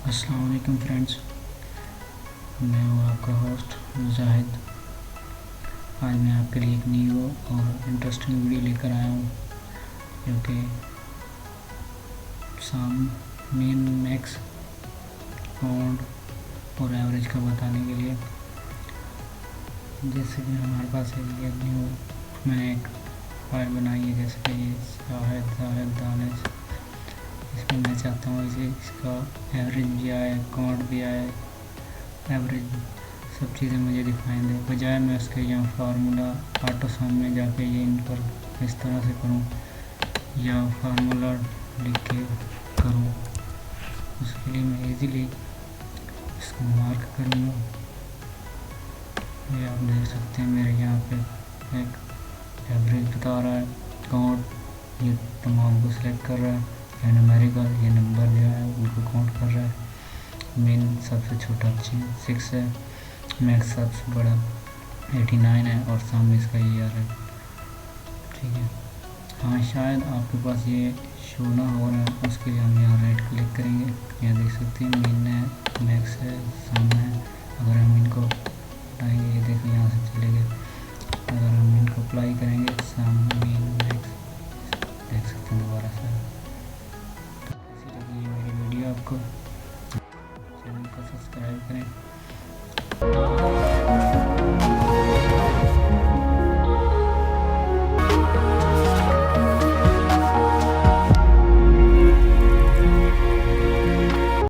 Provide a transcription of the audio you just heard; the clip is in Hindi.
अस्सलाम वालेकुम फ्रेंड्स, मैं हूँ आपका होस्ट जाहिद। आज मैं आपके लिए एक न्यू और इंटरेस्टिंग वीडियो लेकर आया हूँ जो कि सम मीन मैक्स काउंट और एवरेज का बताने के लिए। जैसे कि हमारे पास एक न्यू मैंने एक फाइल बनाई है, जैसे कि ये जाहिद दानिश। इसमें मैं चाहता हूँ इसका एवरेज भी आए, काउंट भी आए, एवरेज सब चीज़ें मुझे दिखाई दे, बजाय मैं उसके यहाँ फार्मूला ऑटो सम में जाके ये इन पर इस तरह से करूँ या फार्मूला लिख के करूँ। उसके लिए मैं इजीली इसको मार्क करूँगा। ये आप देख सकते हैं मेरे यहाँ पे एक एवरेज बता रहा है, काउंट ये तमाम को सिलेक्ट कर रहा है, या न्यूमेरिकल ये नंबर जो है उनको काउंट कर रहा है। मीन सबसे छोटा 6 है, मैक्स सबसे बड़ा 89 है और सामने इसका ये आ रहा है। ठीक है, हाँ शायद आपके पास ये शो ना हो रहा है, उसके लिए हम यहाँ राइट क्लिक करेंगे। यहाँ देख सकते हैं मीन है, मैक्स है, सामने है। अगर हम इनको हटाएंगे, ये देखो यहाँ से चले गए। अगर हम इनको अप्लाई करेंगे सम मीन मैक्स, देख सकते हैं दोबारा से। ये मेरी वीडियो आपको, चैनल को सब्सक्राइब करें।